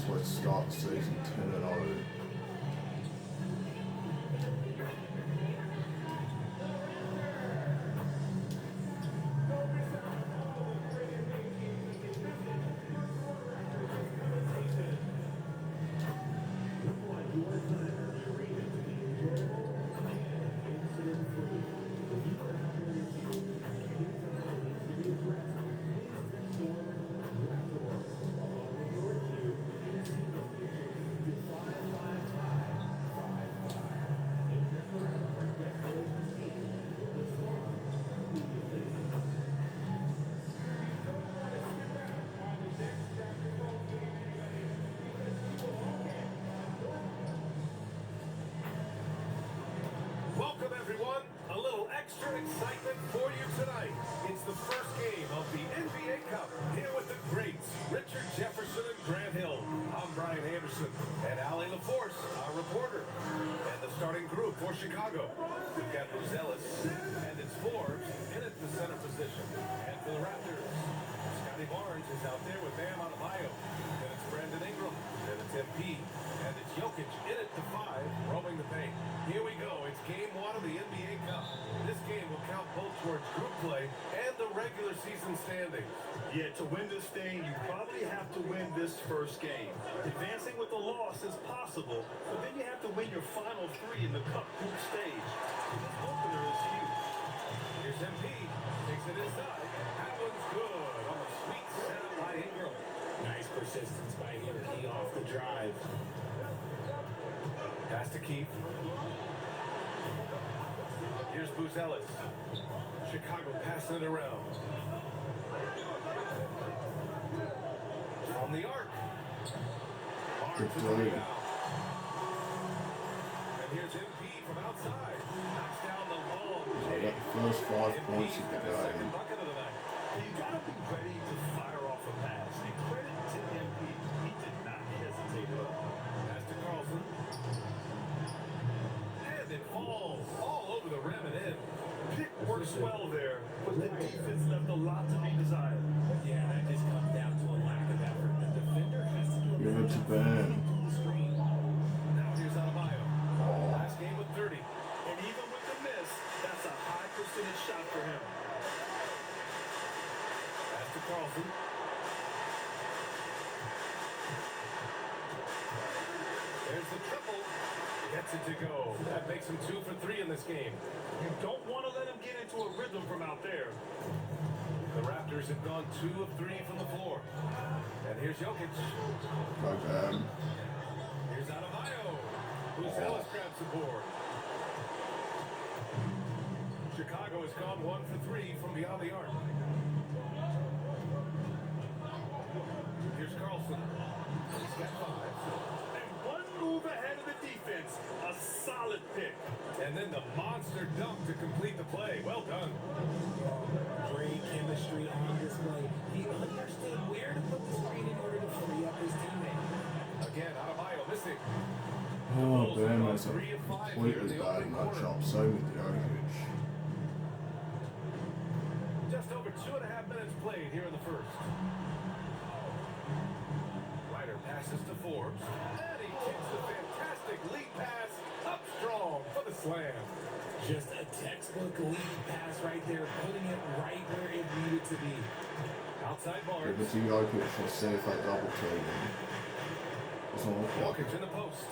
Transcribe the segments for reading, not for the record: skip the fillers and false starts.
So let's start the season 10-0. Welcome, everyone. A little extra excitement for you tonight. It's the first game of the NBA Cup here with the greats, Richard Jefferson and Grant Hill. I'm Brian Anderson and Allie LaForce, our reporter. And the starting group for Chicago. We've got Buzelis, and it's Forbes in at the center position. And for the Raptors, Scotty Barnes is out there with Bam Adebayo. Then it's Brandon Ingram. Then it's MP. And it's Jokic in at the 5, roaming the paint. Here we go. It's game 1 of the NBA Cup. This game will count both towards group play and the regular season standings. Yeah, to win this thing, you probably have to win this first game. Advancing with a loss is possible, but then you have to win your final 3 in the Cup group stage. This opener is huge. Here's MP. Takes it inside. That one's good on a sweet setup by Ingram. Nice persistence by MP off the drive. Pass to Keith. Here's Buzelis. Chicago passing it around. From the arc. Barnes Good with the play. rebound. And here's MP from outside. Knocks down the ball. So I got the first 5 points of the got his second game. bucket of the night. You gotta be ready to fire off a pass. And credit to MP, he did not hesitate at all. Pass to Carlson. And it falls all over the rim and in. Pick works well there, but the defense left a lot to be desired. Yeah, that just comes down to a lack of effort. The defender has to be Give it to Bam. the screen. Now here's Adebayo. Last game with 30. And even with the miss, that's a high percentage shot for him. Pass to Carlson. There's the triple. Gets it to go. That makes him 2 for 3 in this game. You don't want to let him get into a rhythm from out there. The Raptors have gone 2 of 3 from the floor. And here's Jokic. Go Bam. Here's Adebayo. Buzelis grabs the board. Chicago has gone 1 for 3 from beyond the arc. Here's Carlson. He's got 5. And one move ahead of the defense. A solid pick. And then the monster dunk to complete the play. Well done. Great chemistry on display. He understood where to put the screen in order to free up his teammate. Again, Adebayo missing. Oh, Bam has a completely bad matchup. Same with Jokic. Just over 2.5 minutes played here in the first. Ryder passes to Forbes. And he takes the fantastic lead pass up strong for the slam. Just a textbook lead pass right there, putting it right where it needed to be. Outside Give Barnes. it to Jokic. Let's see if they double team him. Doesn't look like Jokic it. in the post.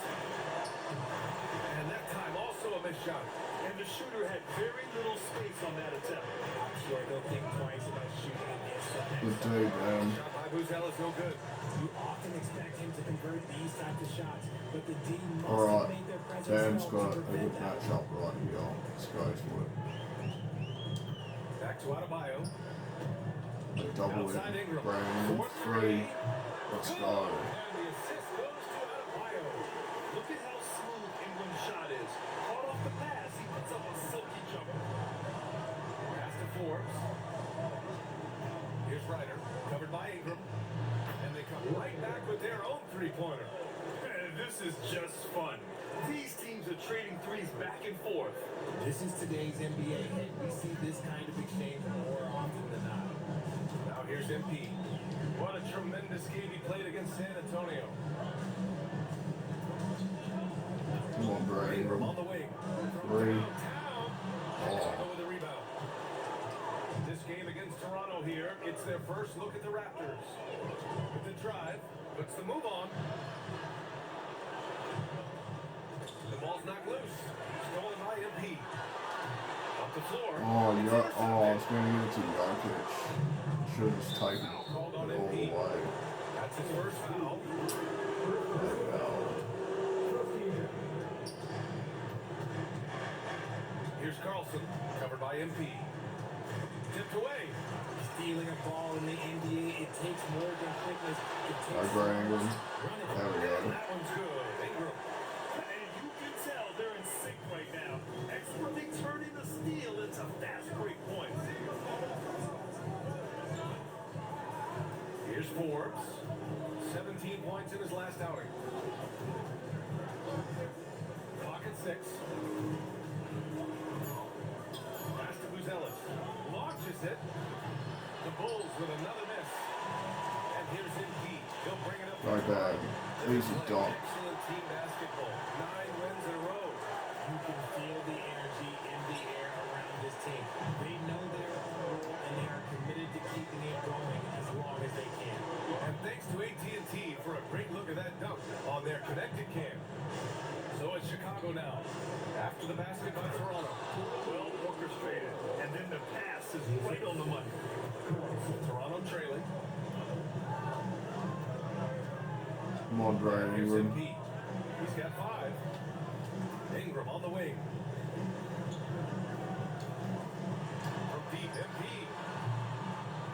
And that time also a missed shot. And the shooter had very little space on that attempt. I'm sure they'll think twice about shooting against the next Good time. day, Bam. Shot by Buzelis, no good. You often expect him to convert these types of shots, but the D must have Alright, made their presence Bam's felt got to a prevent good that. matchup right here. Let's go for it. Back to Adebayo. They double Outside it. Ingram. Brandon, 3. Let's go. And the assist goes to Adebayo. Look at how smooth Ingram's shot is. Caught off the pass, he puts up a silky jumper. Pass to Forbes. Here's Ryder, covered by Ingram. And they come right back with their own three-pointer. And this is just fun. These teams are trading threes back and forth. This is today's NBA, and we see this kind of exchange more often than not. Now here's MP. What a tremendous game he played against San Antonio. Come on, Brady. Ingram on the wing. Three. Downtown. Oh. Chicago with the rebound. This game against Toronto here, it's their first look at the Raptors. With the drive, puts the move on. The ball's knocked loose. Stolen by MP. Up the floor. Oh, yeah. Oh, I was going to give it to Jokic. Should have just taken Foul it called on all the MP. way. That's his first foul. Here's Carlson, covered by MP. Tipped away. Stealing a ball in the NBA, it takes more than quickness. It takes Right, Ingram. run it. There we go. That one's good. Ingram. And you can tell they're in sync right now. Expertly turning the steal into fast break points. Here's Forbes. 17 points in his last outing. Clock at 6. Pass to Buzelis. Launches it. The Bulls with another miss. And here's MP. He'll bring it up. Right back. Easy dunk. Excellent team basketball. 9 wins in a row. You can feel the energy in the air around this team. They know their role, and they are committed to keeping it going as long as they can. And thanks to AT&T for a great look at that dunk on their connected cam. So it's Chicago now. After the basket by Toronto. Well orchestrated. And then the pass is right on the money. Toronto trailing. Come on, Brady. Here's Ingram. MP. He's got 5. Ingram on the wing. From deep, MP.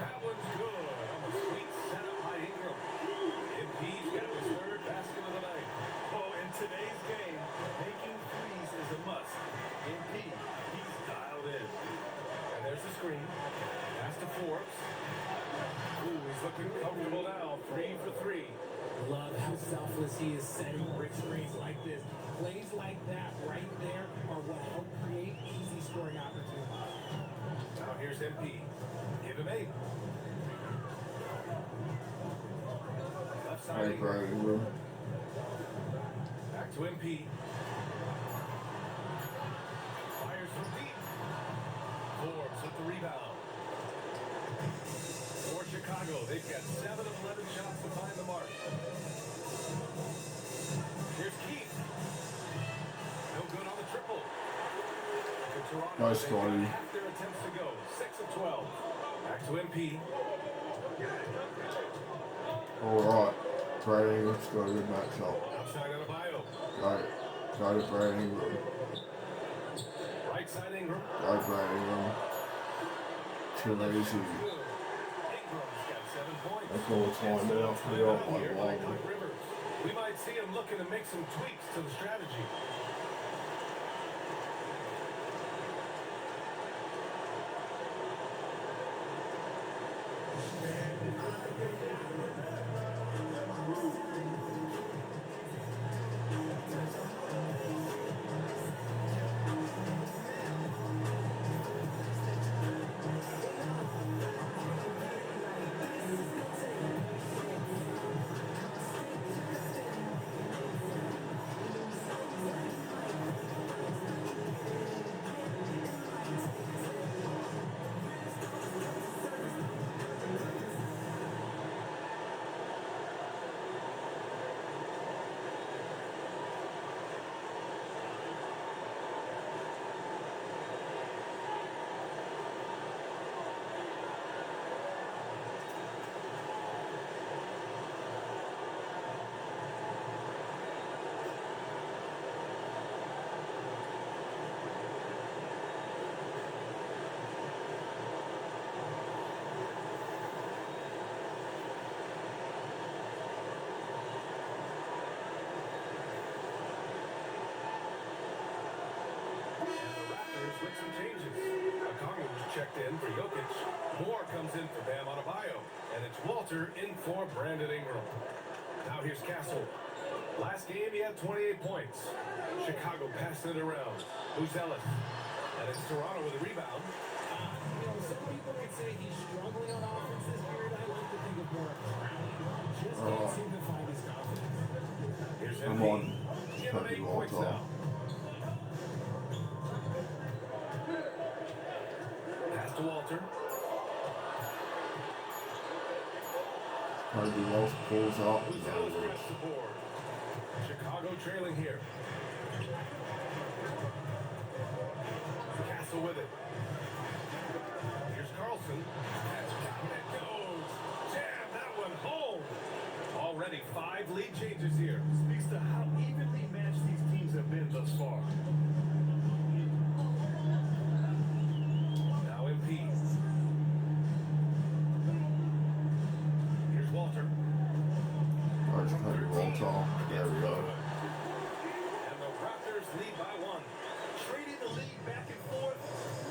That one's good. On the sweet setup by Ingram. MP's got his 3rd basket of the night. Oh, in today's game, making threes is a must. MP, he's dialed in. And there's the screen. Pass to Forbes. Ooh, he's looking comfortable now. 3 for 3. Love how selfless he is setting brick screens like this. Plays like that right there are what help create easy scoring opportunities. Now here's MP. Give him 8. Left side. Right, Ingram. Brady. Ingram. Back to MP. Fires from deep. Forbes with the rebound. For Chicago, they've got 7 of 11 shots to find the mark. Here's Keith. No good on the triple. For Toronto, Nice, they've got Scotty. half their attempts to go. 6 of 12. Back to MP. All right. Brady Ingram's got a good matchup. Outside Adebayo. Right. Go to Brady Ingram. Right side Ingram. Go Brady Ingram. Too easy. Ingram's got 7 points. That's all it's time out. We got Here like by one. Doc Rivers. We might see him looking to make some tweaks to the strategy. Raptors with some changes. Okongwu checked in for Jokic. Moore comes in for Bam Adebayo. And it's Walter in for Brandon Ingram. Now here's Castle. Last game he had 28 points. Chicago passing it around. Buzelis. And it's Toronto with a rebound. Some people would say he's struggling on offense this period. I like to think of more of Crowley. Just can't seem to find his confidence. Here's Come Embiid. on. Give him Can't 8 be points Walter. now. Pass to Walter. Kobe Walter pulls up. Who's No, else pressed the board? Chicago trailing here. Castle with it. Here's Carlson. That's down it goes. Jam that one home. Already 5 lead changes here. Speaks to how evenly matched these teams have been thus far. Now Embiid. Here's Walter. Coach Kobe Walter. There we go. And the Raptors lead by 1. Trading the lead back and forth,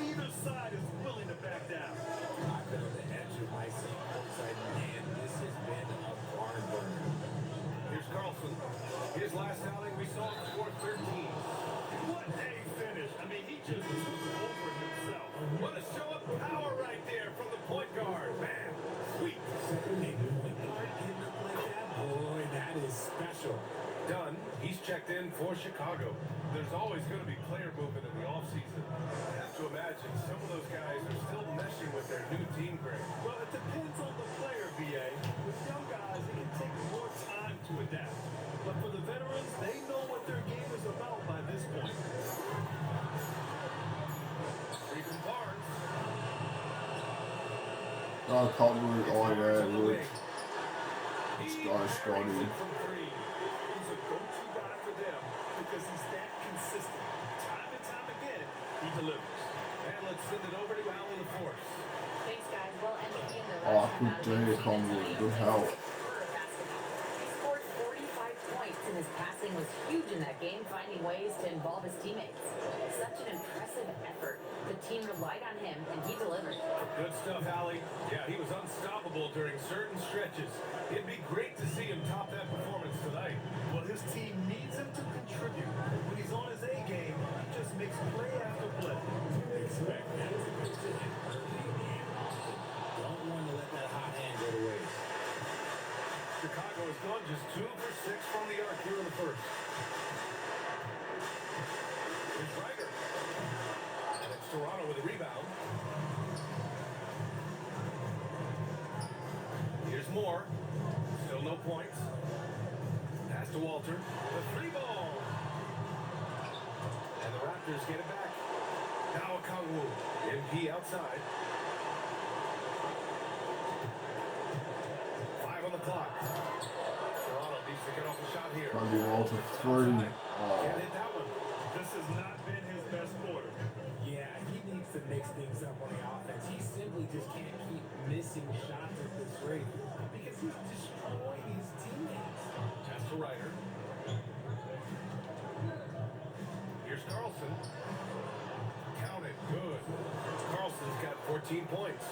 neither side is willing to back down. I've been on the edge of my seat courtside, and this has been a barn burner. Here's Carlson. His last outing we saw before 13. What a finish. I mean, he just was over himself. What a show of power right there from the point guard. Man, sweet. Second point guard in the play that. Boy, that is special. Dunn, he's checked in for Chicago. There's always going to be player movement in the offseason. I have to imagine some of those guys are still meshing with their new team grade. Well, it depends on the player, BA. With young guys, it can take more time to adapt. But for the veterans, they know what their game is about by this point. Three from Barnes. Oh, can't believe. It's Oh, Barnes yeah, on the look. wing. Let's He go, buries Scotty. it from 3. He's a go-to guy for them because he's that consistent. Time and time again, he delivers. And let's send it over to Allen LaForce. Thanks, guys. Well, MVP in the Oh, rush good day, Conley. Good help. He scored 45 points, and his passing was huge in that game, finding ways to involve his teammates. Such an impressive effort. The team relied on him, and he delivered. Good stuff, Allie. Yeah, he was unstoppable during certain stretches. It'd be great to see him top that performance tonight. Well, his team needs him to contribute. When he's on his A game, he just makes play after play. Expect that to go to him early and often. Don't want to let that hot hand go to waste. Chicago has gone just 2 for 6 from the arc here in the first. Here's Ryder. And it's Toronto with a rebound. Here's Moore. Still no points. Pass to Walter. The 3-ball. And the Raptors get it back. Now Okongwu. MP outside. 5 on the clock. Toronto needs to get off a shot here. Kobe Walter 3. Can't Oh, hit that one. This has not been his best quarter. Yeah, he needs to mix things up on the offense. He simply just can't keep missing shots at this rate because he's destroying his teammates. Pass to Ryder. Here's Carlson. Count it. Good. Carlson's got 14 points.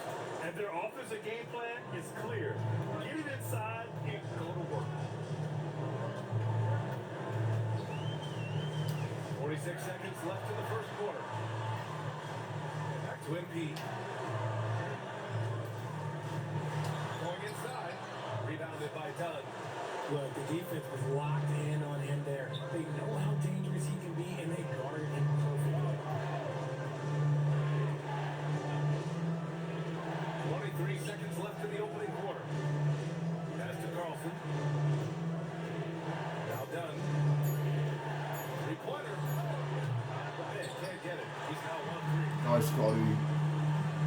And their offensive game plan is clear. Get it inside and go to work. 46 seconds left in the first quarter. Back to MP. Going inside. Rebounded by Dunn. Look, the defense was locked in on him there. They know how dangerous he can be, and they guarded him perfectly. 23 seconds left in the opening quarter. Pass to Carlson. Now Dunn. Three-pointer. Man, can't get it. He's now 1-3. nice, Scotty.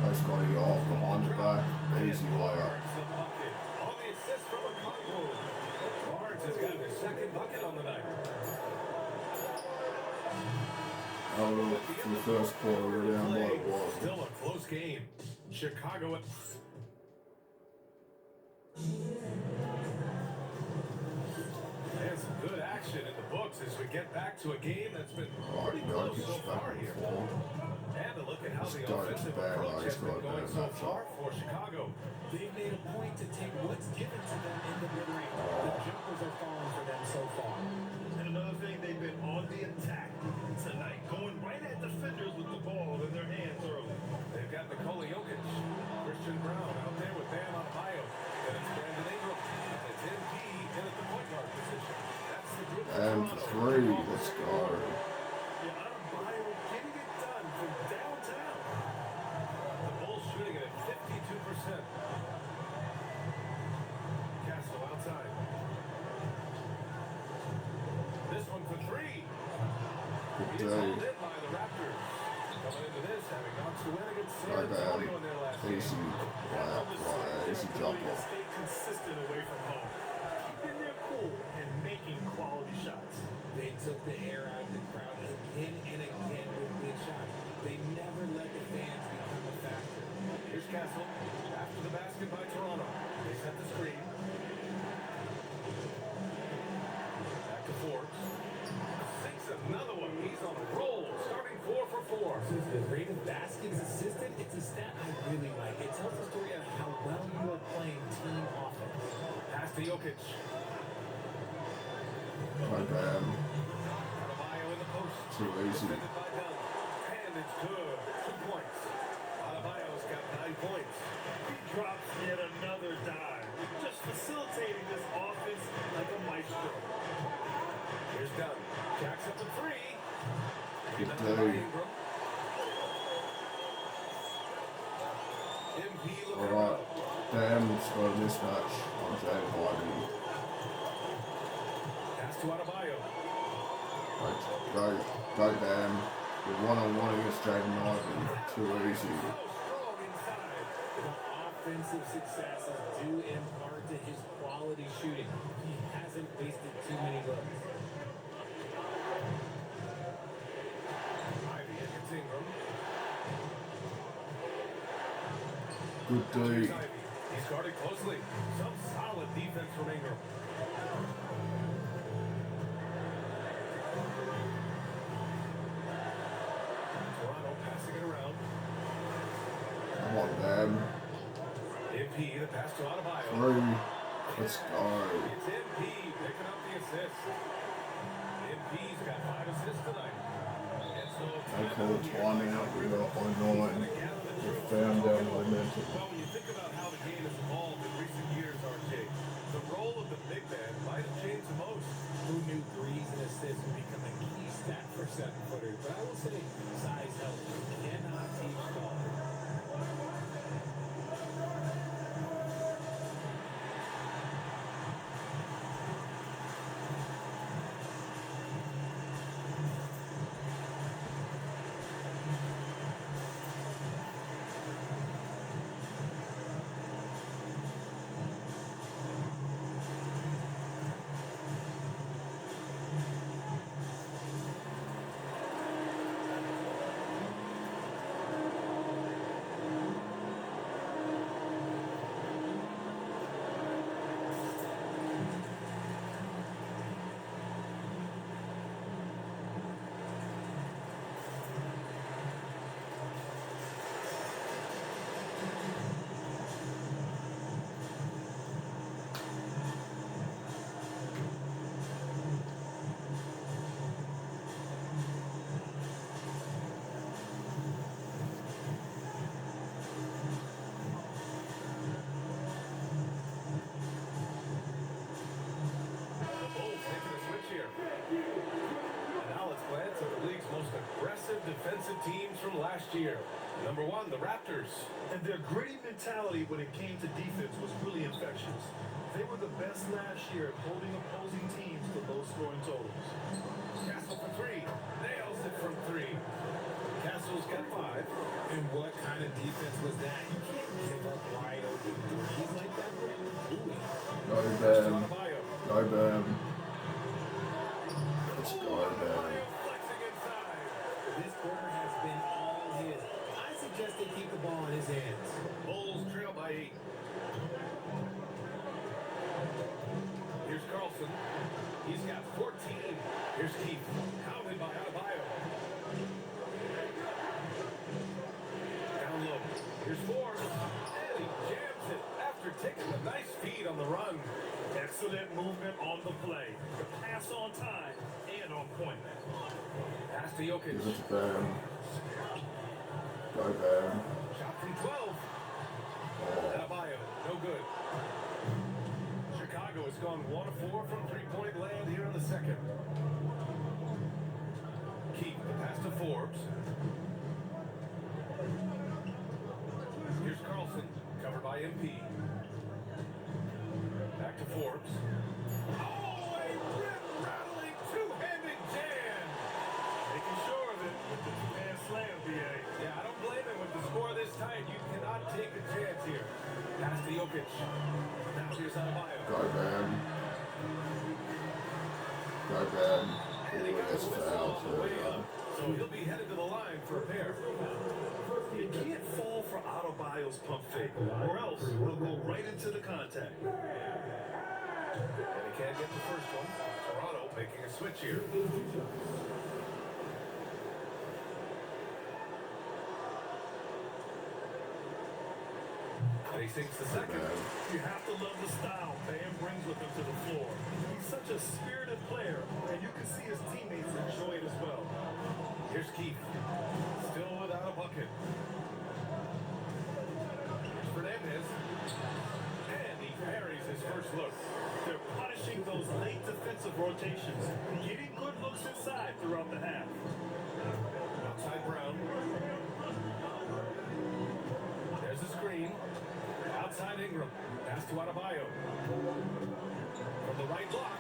Nice, Scotty. Off behind the back. Easy layup. Barnes the bucket. On the assist from Okongwu. Barnes has got his second bucket on the night. Oh, for the first quarter, we're down what it was. Still a close game. Chicago. And some good action in the books as we get back to a game that's been pretty Right, close Jokic so back far and here. forth. And a look at how the Started offensive bad, approach he's has been got a going bad so matchup. far for Chicago. They've made a point to take what's given to them in the mid-range. The jumpers are falling for them so far. And another thing, they've been on the attack tonight, going right at defenders with the ball. And three. Let's go. Yeah, Adebayo getting it done from downtown. The Bulls shooting it at 52%. Castle outside. This one for three. Good It's day. hauled in by the Raptors. Coming into this, having gone to win against San Right Antonio in their last game. Easy. Wow. Easy jump off. Stay consistent away from home. Keeping their cool and making quality shots. They took the air out of the crowd again and again with big shots. They never let the fans become a factor. Here's Castle. After the basket by Toronto. They set the screen. Back to Forbes. Sinks another one. He's on a roll. Starting 4 for 4. Since the rate of baskets assisted, it's a stat I really like. It tells the story of how well you are playing team offense. Pass to Jokic. Right bam. Adebayo in the post. Too easy. Defended by Dunn. And it's good. 2 points. Adebayo's got 9 points. He drops yet another dive. Just facilitating this offense like a maestro. Here's Dunn. Jacks up the 3. Good Rebounded by day. Ingram. MP looking Alright. around. Dam's got a mismatch on James Harden. Pass to Adebayo. Right. Go Dam. You're one-on-one against Jaden Harden. Too easy. So strong inside. The offensive success is due in part to his quality shooting. He hasn't wasted too many looks. Ivy against Ingram. Good Here's D. Ivy. He's guarded closely. Some solid defense from Ingram. Toronto passing it around. Come on, Dam. MP, the pass to Adebayo. Three. Let's go. It's MP picking up the assist. MP's got 5 assists tonight. And so They call timeout. We got on 9. We found our momentum. Well, when you think about how the game has evolved in recent years, RJ, the role of the big man might have changed the most. Who knew threes and assists would become a key stat for 7-footers? But I will say size helps. You cannot teach tall. The Bulls making a switch here. And now let's glance at the league's most aggressive defensive teams from last year. Number 1, the Raptors. And their gritty mentality when it came to defense was really infectious. They were the best last year at holding opposing teams to low-scoring totals. Castle for 3. Nails it from 3. Castle's got 5. And what kind of defense was that? You can't give up wide open threes like that. What are you doing? Go Pass to Bam. Adebayo. Go Bam. Let's go Bam. Adebayo flexing inside. This quarter has been all his. I suggest they keep the ball in his hands. Bulls trail by 8. Here's Carlson. He's got 14. Here's Keith. Hounded by Adebayo. Down low. Here's Forbes. And he jams it after taking a nice feed on the run. Excellent movement on the play. The pass on time and on point. Pass to Jokic. Give it to Bam. Go Bam. Shot from 12. Oh. Adebayo. No good. Chicago is gone 1 of 4 from three-point land here in the second. Keep the pass to Forbes. Here's Carlson, covered by MP. Back to Forbes. Oh, a rip-rattling two-handed jam! Making sure of it with the two-hand slam, BA. Yeah, I don't blame him. With the score this tight, you cannot take a chance here. Pass to Jokic. Now here's Adebayo. Go bad. Go bad. And he Ooh, got that's the whistle foul. on the way up. So he'll be headed to the line for a pair. You can't fall for Adebayo's pump fake, or else he'll go right into the contact. And he can't get the first one. Toronto making a switch here. And he sinks the second. You have to love the style Bam brings with him to the floor. He's such a spirited player, and you can see his teammates enjoy it as well. Here's Keith. Still without a bucket. Here's Fernandez. And he parries his first look. They're punishing those late defensive rotations, getting good looks inside throughout the half. Outside Brown. There's the screen. Outside Ingram. Pass to Adebayo. From the right block.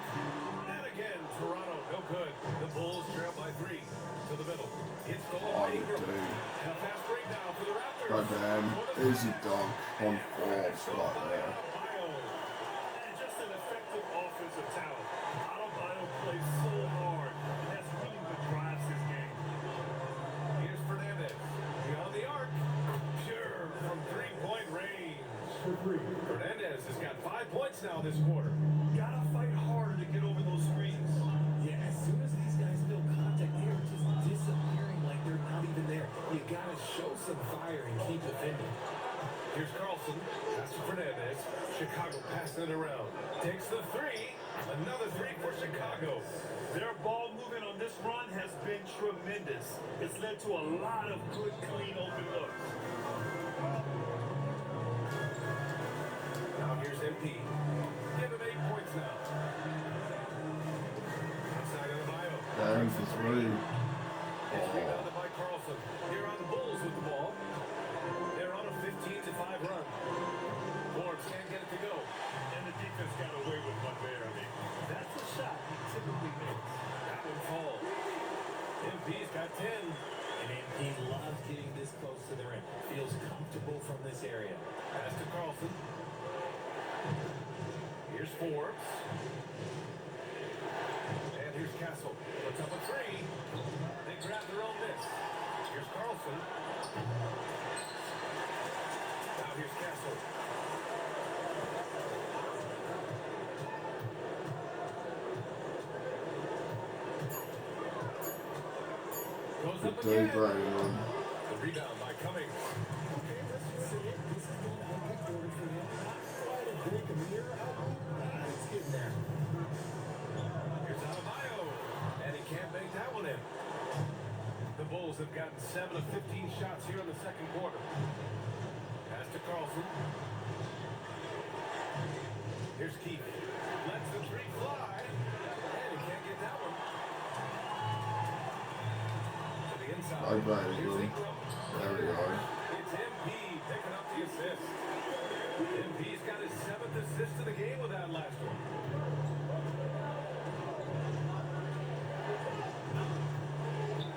And again, Toronto, no good. The Bulls trail by 3 to the middle. It's stolen by Ingram. dude. And a fast breakdown for the Raptors. Go bad. Easy dunk on Forbes right there. Adebayo. And just an effective offensive talent. Adebayo plays so hard and has really good drives this game. Here's Fernandez. Beyond the arc. Pure from three-point range. Fernandez has got 5 points now this quarter. Gotta fight harder to get over those screens. Yeah, as soon as these guys feel contact, they're just disappearing like they're not even there. You gotta show some fire and keep defending. Here's Carlson. Pass to Fernandez. Chicago passing it around. Takes the three. Another three for Chicago. Their ball movement on this run has been tremendous. It's led to a lot of good, clean, open looks. Now here's MP. Give him 8 points now. Outside Adebayo. Bang for 3. It's rebounded by Carlson. Here are the Bulls with the ball. They're on a 15-5 run. Forbes can't get it to go. And the defense got away with one there. I mean, that's a shot he typically makes. That one falls. MP's got 10. And MP loves getting this close to the rim. Feels comfortable from this area. Pass to Carlson. Here's Forbes. And here's Castle. Puts up a three. They grab their own miss. Here's Carlson. Now here's Castle. Goes Good up day, again. Brian. The rebound by Cummings. Okay, let's just say it. This is going to be good for them. Not quite a break a mirror out. It's getting there. Here's Adebayo. And he can't make that one in. The Bulls have gotten 7 of 15 shots here in the second quarter. Pass to Carlson. Here's Keith. Lets the three fly. And he can't get that one. To the inside. Bye bye, Here's Lou. Ingram. There we go. It's MP picking up the assist. MP's got his 7th assist of the game with that last one.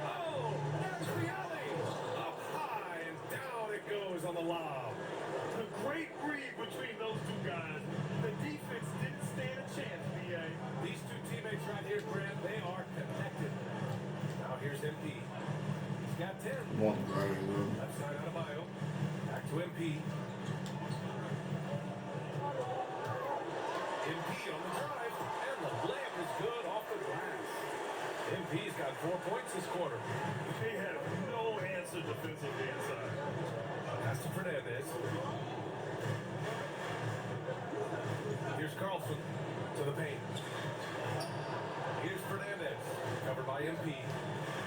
Oh, that's the alley. Up high and down it goes on the lob. A great read between those two guys. The defense didn't stand a chance, BA. These two teammates right here, Grant, they are connected. Now here's MP. He's got 10. Come on, Brian. Left side Adebayo. Back to MP. MP on the drive. And the layup is good off the glass. MP's got 4 points this quarter. They have no answer defensively inside. Pass to Fernandez. Here's Carlson to the paint. Here's Fernandez. Covered by MP.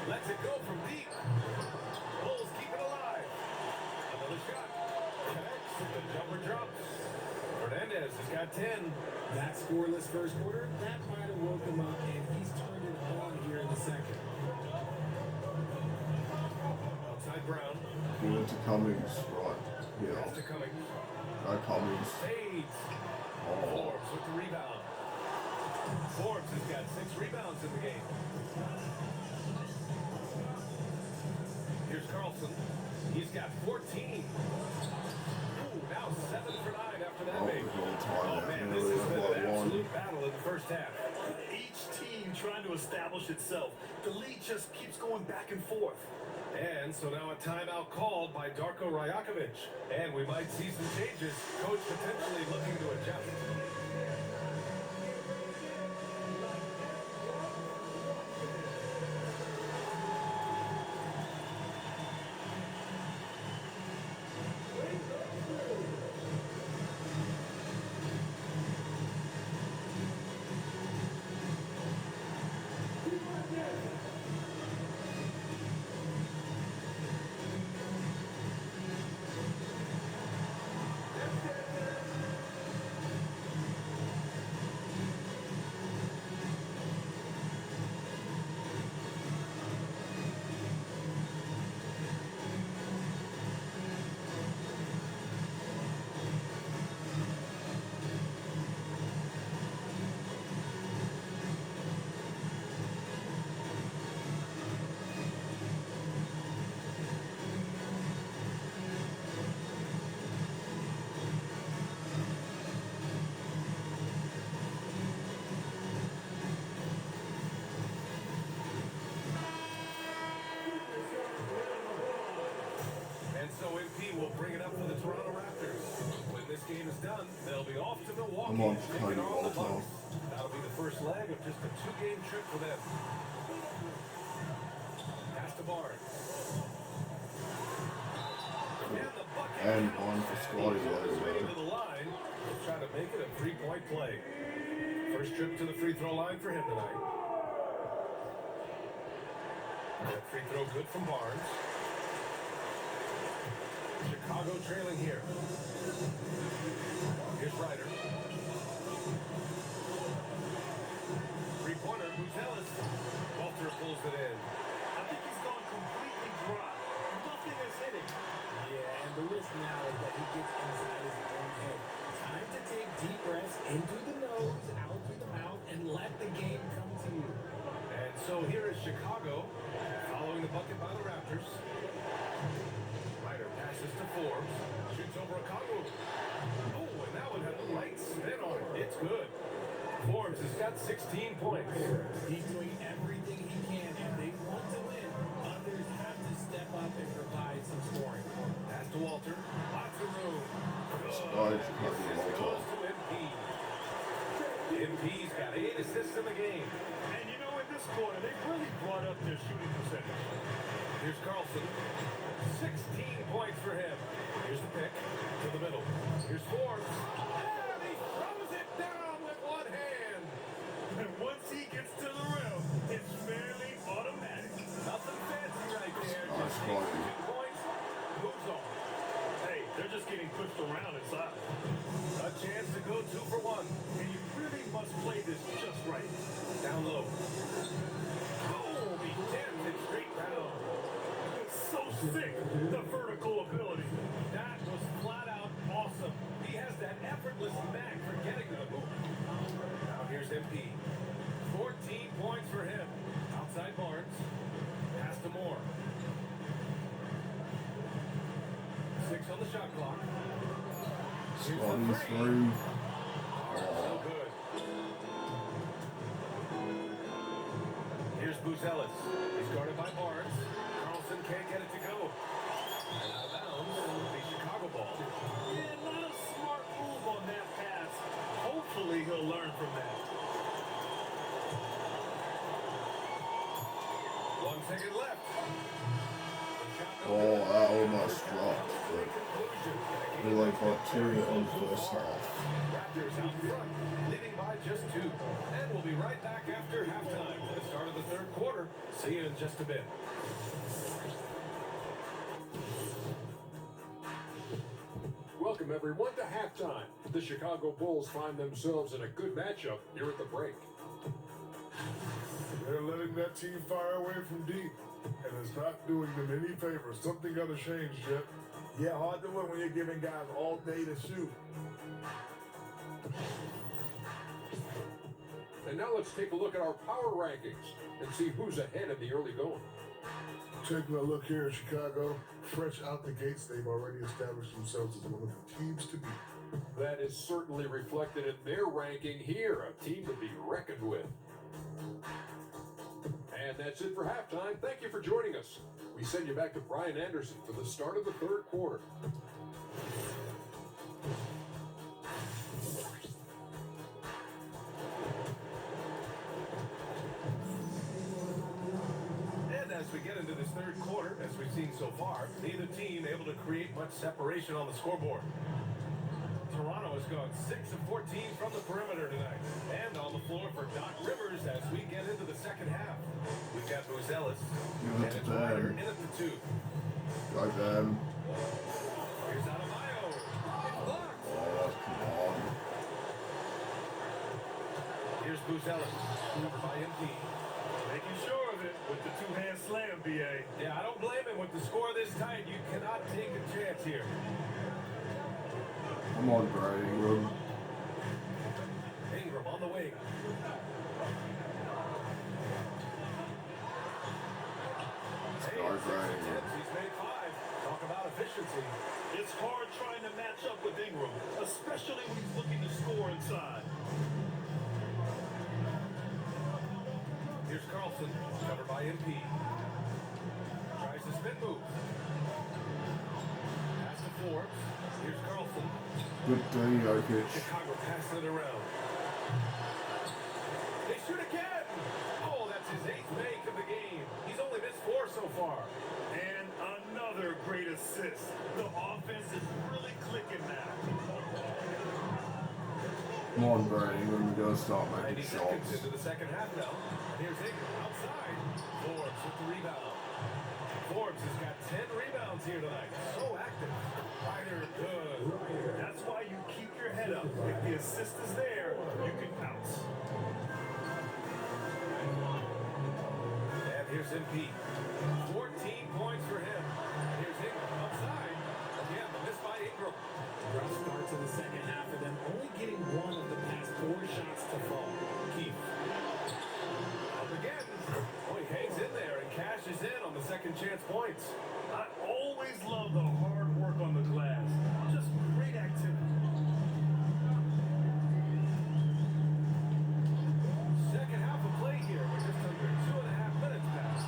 Lets it go from deep. Bulls keep it alive. Another shot. Connects. The jumper drops. Fernandez has got got 10. That scoreless first quarter, that might have woke him up, and he's turned it on here in the second. Outside Brown. Give it to Cummings. Right. Pass Yeah. to Cummings. Go Cummings. Fades. Oh. Forbes with the rebound. Forbes has got 6 rebounds in the game. Here's Carlson. He's got 14. Ooh, now 7 for 9 after that Oh, make. we're going timeout. Man, Yeah, this we has have been like an one. absolute battle in the first half. Each team trying to establish itself. The lead just keeps going back and forth. And so now a timeout called by Darko Rajakovic. And we might see some changes. Coach potentially looking to adjust. And so MP will bring it up for the Toronto Raptors. When this game is done, they'll be off to Milwaukee. I'm on taking Cody on the Walton. Bucks. That'll be the first leg of just a 2-game trip for them. Pass to Barnes. And the bucket And counts. one for Scotty He's on his way Lowe. to the line. He'll try to make it a 3-point play. First trip to the free throw line for him tonight. That free throw good from Barnes. Chicago trailing here. Here's Ryder. Three-pointer, Buzelis. Walter pulls it in. I think he's gone completely dry. Nothing is hitting. Yeah, and the risk now is that he gets inside his own head. Time to take deep breaths in through the nose, out through the mouth, and let the game come to you. And so here is Chicago, following the bucket by the Raptors. Ryder passes to Forbes, shoots over a Congo. Oh, and that one had the right spin on it. It's good. Forbes has got 16 points. He's doing everything he can. If they want to win, others have to step up and provide some scoring. Pass to Walter. Lots of room. Scotty Assist Chicago goes Walton. to MP. MP's got 8 assists in the game. And you know, in this quarter, they've really brought up their shooting percentage. Here's Carlson. 16 points for him. Here's the pick to the middle. Here's Forbes. And he throws it down with one hand. And once he gets to the rim, it's fairly automatic. Nothing fancy right there. Nice Just play. takes 2 points. Moves on. Hey, they're just getting pushed around inside. A chance to go 2 for 1. And you really must play this just right. Down low. Boom! He jams it straight down. So sick, the vertical ability. That was flat out awesome. He has that effortless knack for getting to the hoop. Now here's MP. 14 points for him. Outside Barnes. Pass to Moore. 6 on the shot clock. Here's the Scotty three. through. So good. Here's Buzelis. He's guarded by Barnes. Carlson can't get it to go. And out of bounds, the Chicago ball. Yeah, not a smart move on that pass. Hopefully he'll learn from that. 1 second left. Oh, that almost dropped. But we like got 2 in the first half. Raptors out front, leading by just 2. And we'll be right back after halftime for the start of the third quarter. See you in just a bit. Welcome welcome everyone to halftime. The Chicago Bulls find themselves in a good matchup here at the break. They're letting that team fire away from deep, and it's not doing them any favors. Something got to change, Jet. Yeah, hard to win when you're giving guys all day to shoot. And now let's take a look at our power rankings and see who's ahead in the early going. Taking a look here at Chicago, fresh out the gates, they've already established themselves as one of the teams to beat. That is certainly reflected in their ranking here, a team to be reckoned with. And that's it for halftime. Thank you for joining us. We send you back to Brian Anderson for the start of the third quarter. And as we get into this third quarter, as we've seen so far, neither team able to create much separation on the scoreboard. Toronto has gone 6 of 14 from the perimeter tonight. And on the floor for Doc Rivers as we get into the second half. We've got Buzelis, and it's Ryder in at the 2. Go them. Here's Adebayo. It's blocked. Oh, come on. Here's Buzelis, covered by MP. Making sure of it with the two-hand slam, B.A. Yeah, I don't blame him. With the score this tight, you cannot take a chance here. Come on, Brady Ingram. Ingram on the wing. Hey, Start 6 Brady. attempts, he's made 5. Talk about efficiency. It's hard trying to match up with Ingram, especially when he's looking to score inside. Here's Carlson, covered by MP. Tries the spin move. Pass to Forbes. Here's Carlson. Good D, Jokic. Chicago passing it around. They shoot again. Oh, that's his 8th make of the game. He's only missed 4 so far. And another great assist. The offense is really clicking now. Come on, Brady Ingram. We gotta start 90 making seconds shots. into the second half now. And here's Ingram outside. Forbes with the rebound. Forbes has got 10 rebounds here tonight. So active. Ryder good. That's why you keep your head up. If the assist is there, you can pounce. And here's MP. 14 points for him. And here's Ingram outside. Again, the miss by Ingram. Rough start to the second half for them, only getting one of the past 4 shots to fall. Keith. Up again. Oh, he hangs in there and cashes in on the second chance points. I always love the hard work on the glass. Just great activity. Second half of play here. We're just under 2.5 minutes past.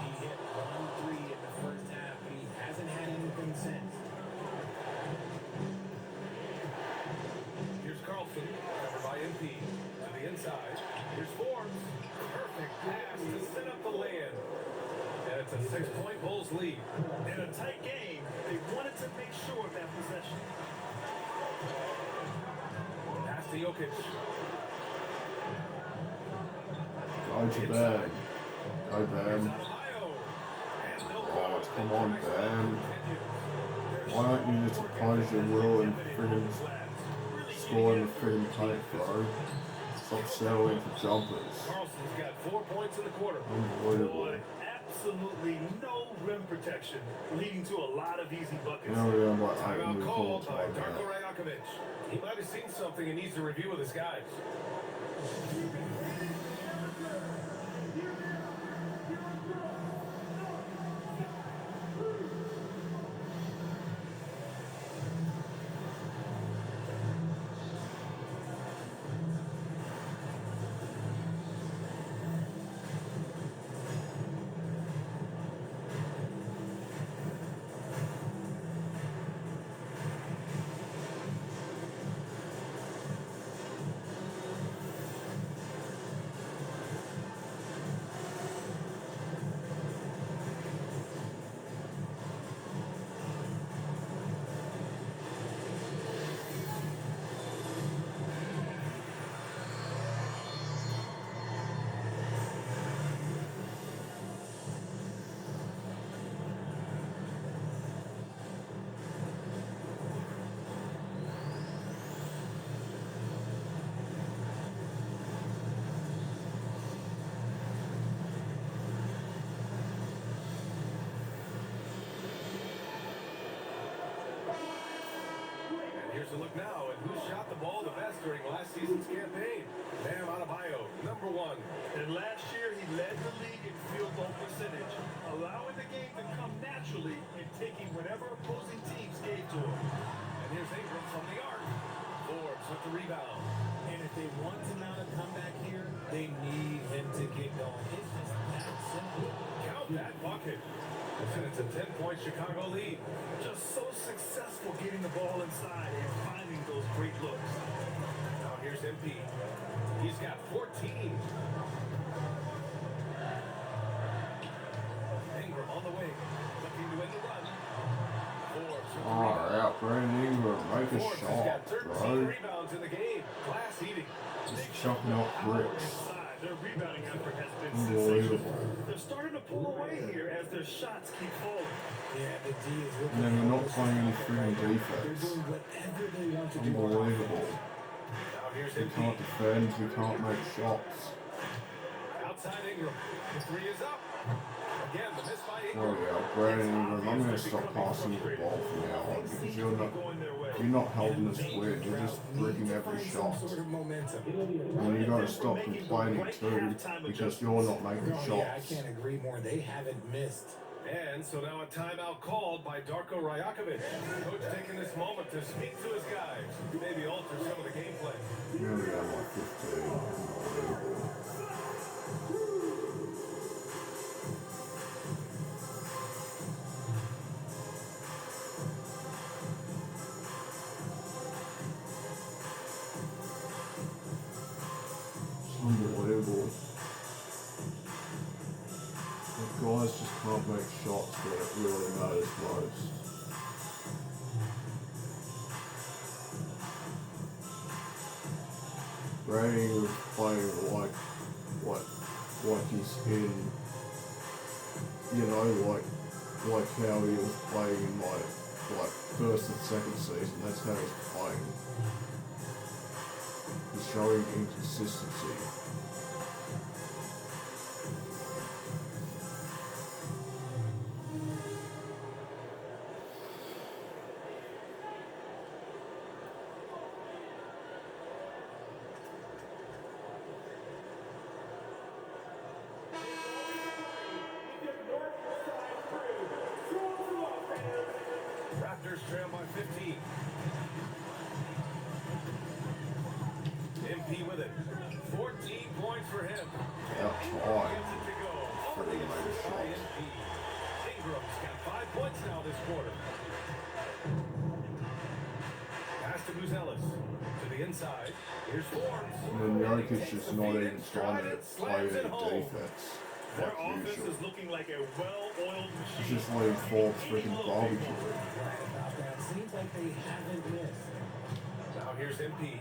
He hit 1 3 in the first half, but he hasn't had anything since. Here's Carlson, covered by MP. To the inside. Here's Forbes. Perfect pass to set up the lay-in. And it's a 6-point Bulls lead. In a tight game, they wanted to make sure of that possession. Pass to Jokic. Go to Bam. Go Here's Bam. Adebayo. And no Oh, call. come on, Bam. Continues. Why don't you just punish your will and friggin' score in the friggin' paint, bro? Stop settling for jumpers. Carlson's got 4 points in the quarter. Unbelievable. Boy, absolutely no rim protection, leading to a lot of easy buckets. You know, we're on like 8 Timeout new called calls by like Darko that. Rajakovic. He might have seen something and needs to review with his guys. Here's a look now at who shot the ball the best during last season's campaign. Bam Adebayo, number 1. And last year, he led the league in field goal percentage, allowing the game to come naturally and taking whatever opposing teams gave to him. And here's Ingram from the arc. Forbes with the rebound. And if they want to mount a comeback here, they need him to get going. It's just that simple. Count that bucket. And it's a 10-point Chicago lead. Just so successful getting the ball inside and finding those great looks. Now here's MP. He's got 14. Ingram on the wing. Looking to end the run. Forbes with the rebound. Far out, Brandon Ingram. Make a Forbes has shot, got 13 bro. rebounds in the game. Glass eating. Just chucking up bricks. Inside, their rebounding effort has been Unbelievable. sensational. They're starting to pull away here as their shots keep falling. Yeah, the D is looking. And then we're not playing any freaking They're defense. doing whatever they want to do. Unbelievable. Now here's We MP. can't defend, we can't make shots. Outside Ingram. The 3 is up. Again, the miss by Oh Ingram. yeah, Brandon Ingram, I'm gonna stop passing you the ball from now on because you're not holding us weird, you're just breaking every Find shot. some sort of momentum. And you gotta stop complaining too, because you're not making Oh, yeah, I shots. can't agree more. They haven't missed. And so now a timeout called by Darko Rajakovic. Coach taking this moment to speak to his guys, maybe alter some of the gameplay. You only got like 15. Unbelievable. It's unbelievable. The guys just can't make shots where it really matters most. Brady was playing like he's in, you know, like how he was playing in like first and second season. That's how he's playing. He's showing inconsistency. Raptors trail by 15. MP with it. 14 points for him. Outside. Gets it to go. Pretty Only nice assist by shot. MP. Ingram's got 5 points now this quarter. Pass to Buzelis. To the inside. Here's Forbes. And then Jokic is not even trying to play any defense. Their Like offense usual. is looking like a well-oiled He's machine. just letting Forbes freaking barbecue it. Right about that. Seems like they haven't missed. Now here's MP.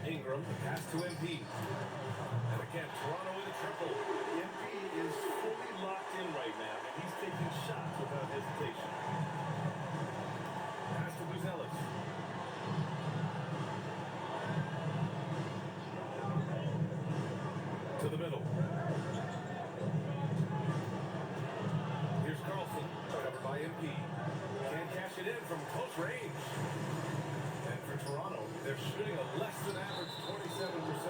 Ingram, pass to MP. And again, Toronto with a triple. MP is fully locked in right now, and he's taking shots without hesitation. Pass to Buzelis. To the middle. Here's Carlson, covered by MP. Can't cash it in from close range. And for Toronto, they're shooting a less than average 27%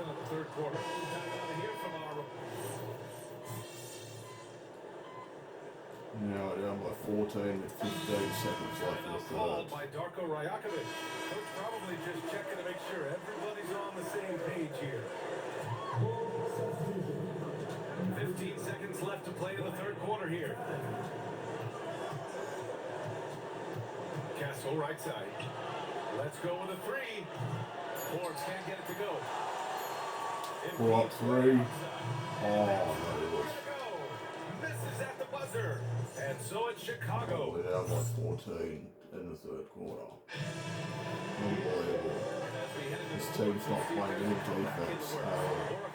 of the third quarter. Time out of here from our Now down by 14 with 15 seconds left in the timeout called third. by Darko Rajakovic. Coach probably just checking to make sure everybody's on the same page here. 15 seconds left to play in the third quarter here. Castle right side. Let's go with a 3. Forbes can't get it to go. Pull up 3. Right Oh, there it was. Misses at the buzzer. And so it's Chicago. We're down by 14 in the third quarter. Unbelievable. This team's not playing any defense at all.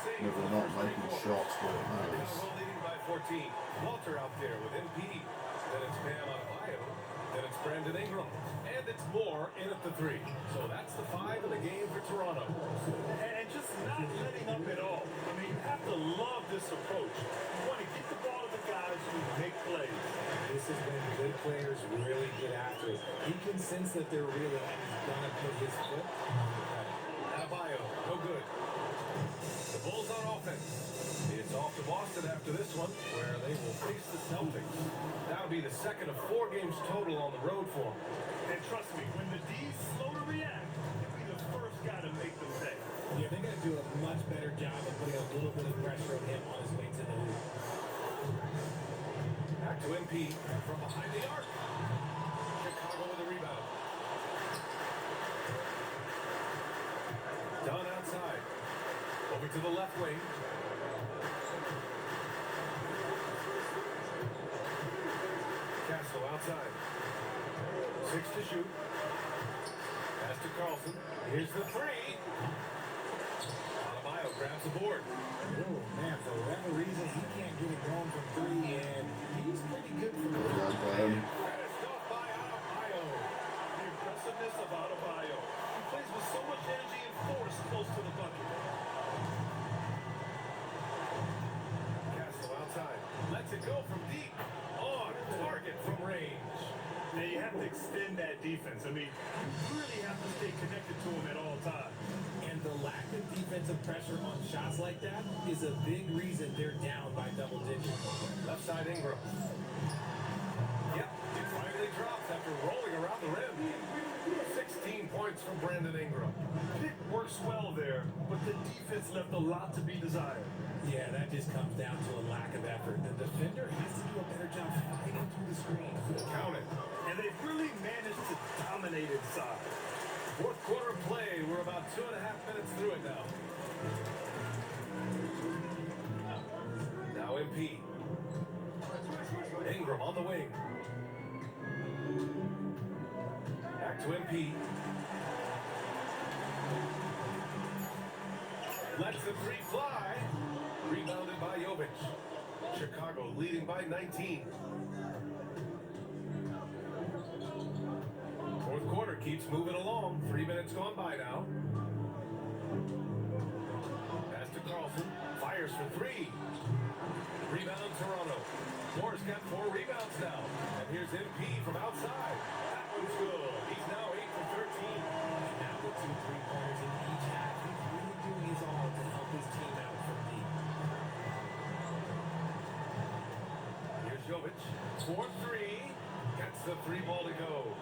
If they're not making shots where it matters. Leading by 14. Walter out there with MP. Then it's Bam Adebayo. Then it's Brandon Ingram. And it's Moore in at the 3. So that's the 5 of the game for Toronto. And just not letting up at all. I mean, you have to love this approach. You want to get the ball to the guys who make plays. This This is when good players really get after it. He can sense that they're reeling and he's going to put his foot on the pedal. Adebayo, no good. The Bulls on offense. It's off to Boston after this one, where they will face the Celtics. That'll be the second of 4 games total on the road for them. And trust me, when the D's slow to react, you'll be the first guy to make the pay. Yeah, they got to do a much better job of putting a little bit of pressure on him on his way to the hoop. Back to MP from behind the arc. Chicago with a rebound. Dunn outside. Over to the left wing. Castle outside. 6 to shoot. Pass to Carlson. Here's the 3. Adebayo grabs the board. Oh, man, for whatever reason, he can't get it going from 3, and he's pretty good from Well 3. done, Graham. Finished off by Adebayo. The impressiveness of Adebayo. He plays with so much energy and force close to the bucket. Castle outside. Lets it go from deep. On target from range. Now you have to extend that defense. I mean, you really have to stay connected to him at all times. And the lack of defensive pressure on shots like that is a big reason they're down by double digits. Left side Ingram. Yep, it finally drops after rolling around the rim. 16 points from Brandon Ingram. Pick works well there, but the defense left a lot to be desired. Yeah, that just comes down to a lack of effort. The defender has to do a better job fighting through the screen. Count it. And they've really managed to dominate inside. Fourth quarter of play. We're about 2.5 minutes through it now. Now MP. Ingram on the wing. Back to MP. Lets the 3 fly. Rebounded by Jovic. Chicago leading by 19. Fourth quarter keeps moving along. 3 minutes gone by now. Pass to Carlson. Fires for 3. Rebound Toronto. Moore's got 4 rebounds now. And here's MP from outside. That one's good. He's now 8 for 13. And now with 2 3-pointers in each half, he's really doing his all to help his team out from deep. Here's Jovic. 4-3. Gets the 3 ball to go.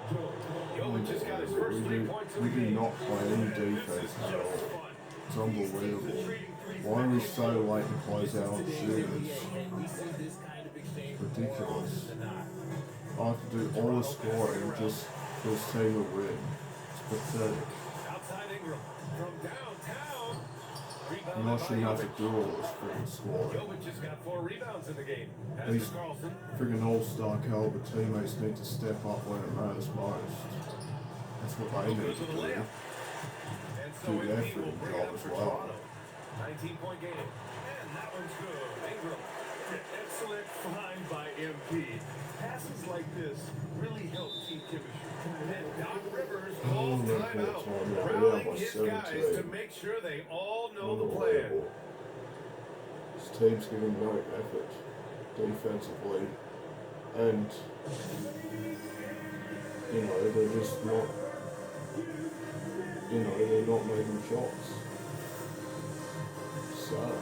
Jovic just got his first 3 points of We the do game. not play any defense at all. It's unbelievable. Why are we so late to close out on shooters? And we see this kind of exchange Ridiculous. more often than not. I have to do all the scoring just for this team to win. It's pathetic. Outside Ingram. From downtown. You Rebounded not by shouldn't have to Jovic. do all this freaking scoring. Jovic just got 4 rebounds in the game. Pass These to Carlson. freaking all-star caliber teammates need to step up when it matters most. That's what they need Goes to to the do. layup. And so Do their MP will freaking bring it job up as for well. Toronto. 19-point game. And that one's good. Ingram. Excellent find by MP. Passes like this really help team chemistry. And Doc Rivers Oh, calls that's timeout, what I'm talking about. rallying Yeah, by his guys 17. to make sure they all know the plan. Unbelievable. This team's giving no effort defensively, and they're just not. They're not making shots. Sad.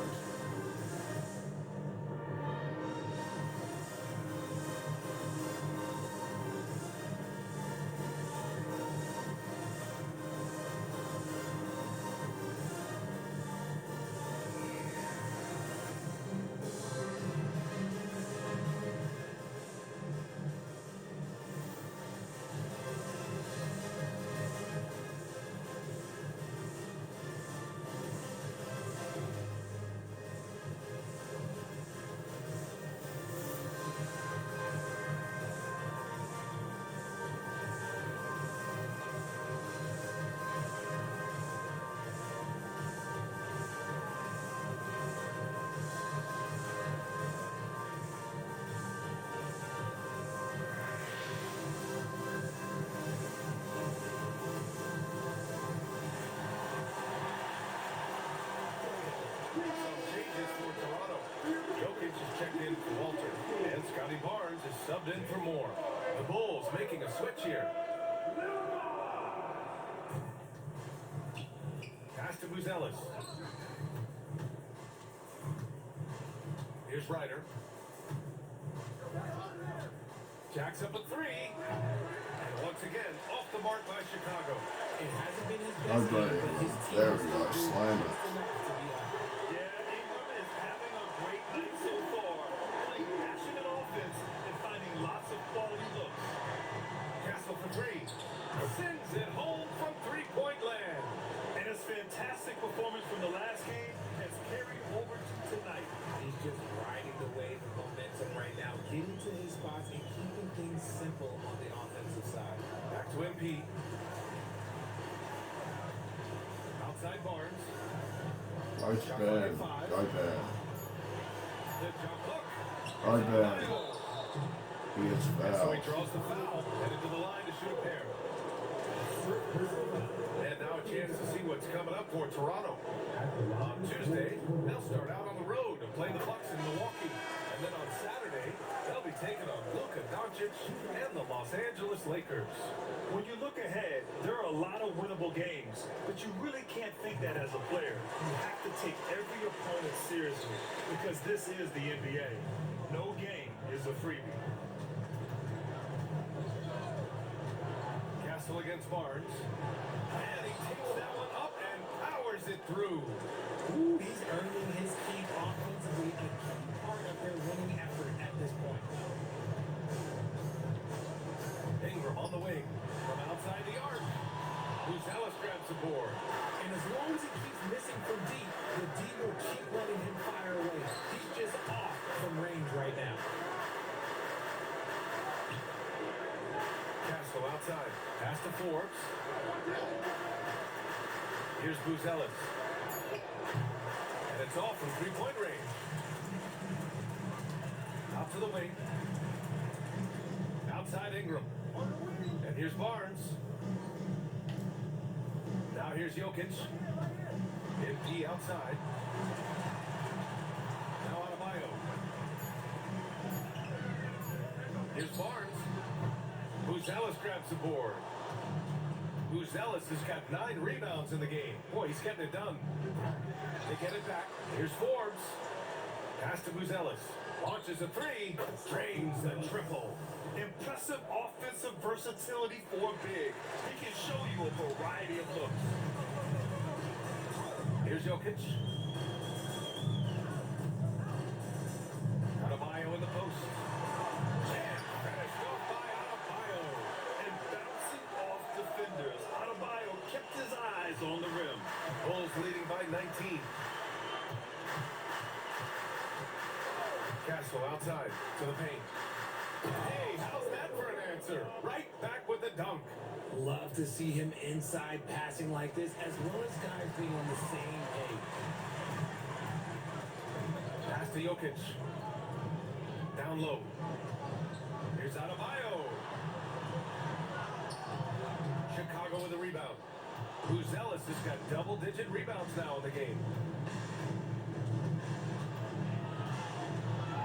is subbed in for more. The Bulls making a switch here. Pass to Buzelis. Here's Ryder. Jacks up a three. And once again, off the mark by Chicago. It hasn't been his I'm best glad game, but his team there is we still go, doing slam it. just enough to be honest. Yeah, Ingram is having a great night so far. Playing passionate offense and finding lots of quality looks. Castle for three. Sends it home from three-point land. And his fantastic performance from the last game has carried over to tonight. He's just riding the wave of momentum right now, getting to his spots and keeping things simple on the offensive side. Back to MP. Outside Barnes. Go bad. Go bad. The jump hook. Go bad. He gets So he fouled. draws the foul, headed to the line to shoot a pair. And now a chance to see what's coming up for Toronto. On Tuesday, they'll start out on the road to play the Bucks in Milwaukee. And then on Saturday, they'll be taking on Luka Doncic and the Los Angeles Lakers. When you look ahead, there are a lot of winnable games, but you really can't think that as a player. You have to take every opponent seriously because this is the NBA. No game is a freebie. Castle against Barnes. And he takes that one up and powers it through. Ooh, he's earning his keep offensively, a key part of their winning effort at this point. Ingram on the wing from outside the arc. Buzelis grabs the board. And as long as he keeps missing from deep, the D will keep letting him fire away. He's just off from range right now. Castle outside. Pass to Forbes. Here's Buzelis. And it's off from three-point range. Out to the wing. Outside Ingram. And here's Barnes. Now here's Jokic. MP outside. Now Adebayo. Here's Barnes. Buzelis grabs the board. Buzelis has got 9 rebounds in the game. Boy, he's getting it done. They get it back. Here's Forbes. Pass to Buzelis. Launches a three. Drains the triple. Impressive offensive versatility for big. He can show you a variety of looks. Here's Jokic. Adebayo in the post. And finished off by Adebayo. And bouncing off defenders, Adebayo kept his eyes on the rim. Bulls leading by 19. Castle outside to the paint. Hey, how's that for an answer? Right back with the dunk. Love to see him inside passing like this, as well as guys being on the same page. Pass to Jokic. Down low. Here's Adebayo. Chicago with a rebound. Buzelis has got double-digit rebounds now in the game.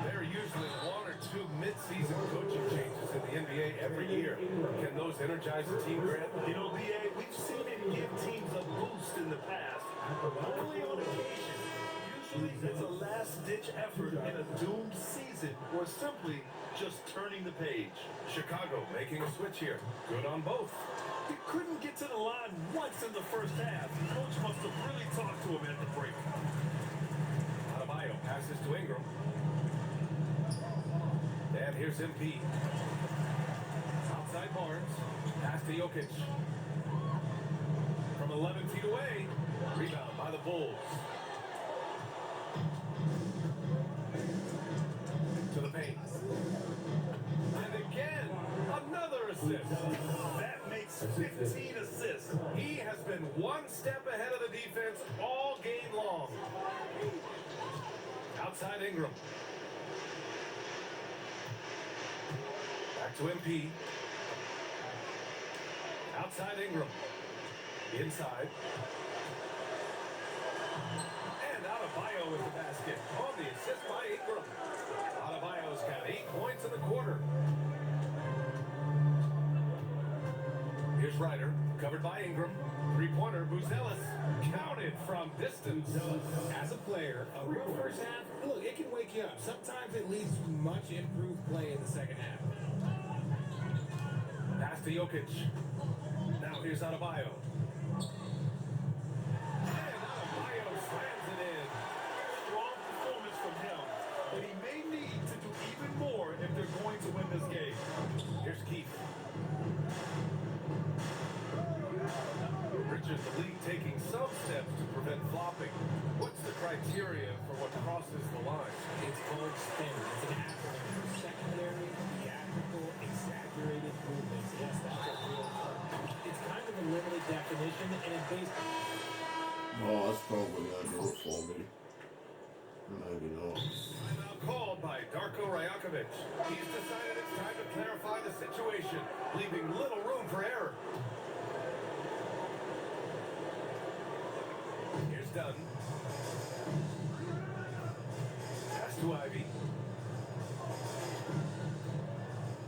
There are usually 1 or 2 mid-season coaching changes in the NBA every year. Can those energize the team, Grant? You know, B.A., we've seen him give teams a boost in the past. Only on occasion. Usually it's a last-ditch effort in a doomed season or simply just turning the page. Chicago making a switch here. Good on both. He couldn't get to the line once in the first half. Coach must have really talked to him at the break. Adebayo passes to Ingram. And here's MP. Outside Barnes. Pass to Jokic. From 11 feet away. Rebound by the Bulls. To the paint. And again, another assist. That makes 15 assists. He has been one step ahead of the defense all game long. Outside Ingram. Back to MP. Outside Ingram. Inside. And And Adebayo with the basket on the assist by Ingram. Adebayo's got 8 points in the quarter. Here's Ryder, covered by Ingram. Three-pointer, Buzelis, counted from distance. As a player, a real first half, look, it can wake you up. Sometimes it leads to much improved play in the second half. Pass to Jokic. Now here's Adebayo. And Adebayo slams it in. Strong performance from him, but he may need to do even more if they're going to win this game. Here's Keith. Richards, the league taking some steps to prevent flopping. What's the criteria for what crosses the line? It's called standard. It's an acronym for secondary, theatrical, exaggerated movements. Yes, that's a real term. It's kind of a limited definition, and it's based Oh, that's probably gonna do it for me. Maybe not. Timeout called by Darko Rajakovic. He's decided it's time to clarify the situation, leaving little room for error. Here's Dunn. Pass to Ivy.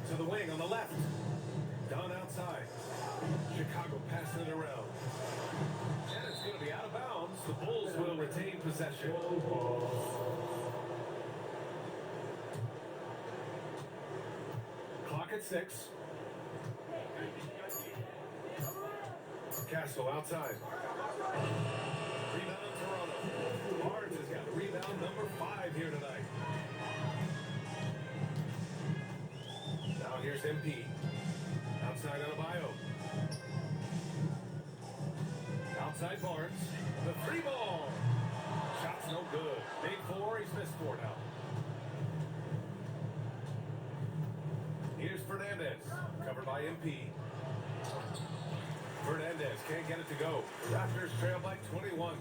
To the wing on the left. Dunn outside. Chicago passing it around. And it's going to be out of bounds. The Bulls will retain possession. Clock at 6. Castle outside. Rebound Toronto. Barnes has got rebound number 5 here tonight. Now here's MP. Outside Adebayo. Outside Barnes. The 3 ball. Shot's no good. Big 4. He's missed 4 now. Here's Fernandez. Covered by MP. Fernandez can't get it to go. Raptors trail by 21.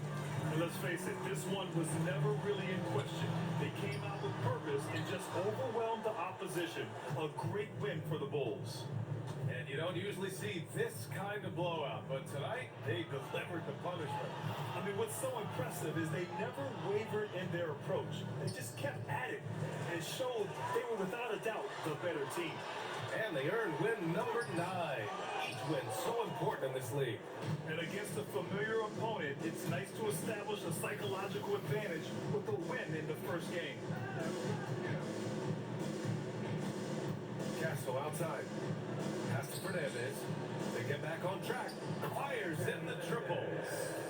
And let's face it, this one was never really in question. They came out with purpose and just overwhelmed the opposition. A great win for the Bulls. And you don't usually see this kind of blowout, but tonight they delivered the punishment. I mean, what's so impressive is they never wavered in their approach. They just kept at it and showed they were without a doubt the better team. And they earned win number 9. Each win so important in this league. And against a familiar opponent, it's nice to establish a psychological advantage with a win in the first game. Castle outside. Pass to Fernandez. They get back on track. Fires in the triple.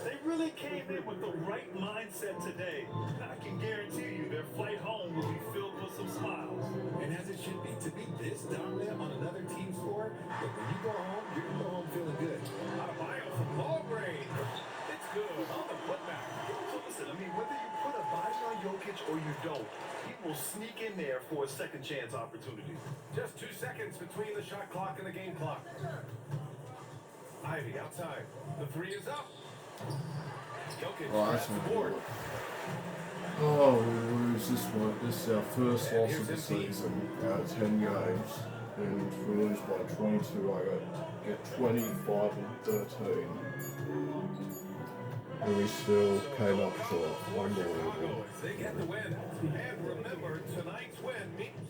They really came in with the right mindset today. I can guarantee you their flight home will be filled with some smiles. And as it should be, to be this dominant on another team's floor, but when you go home, you're going to go home feeling good. Adebayo from long range. It's good on the putback. So listen, I mean, whether you put a body on Jokic or you don't, he will sneak in there for a second chance opportunity. Just 2 seconds between the shot clock and the game clock. Ivy outside. The 3 is up. Jokic Oh, that's grabs the not board. good. Oh, we lose this one. This is our first And loss here's of the MP. season out of 10 games. And we lose by 22. I get 25 and 13. And we still came up short. Unbelievable. They get the win. And remember, tonight's win means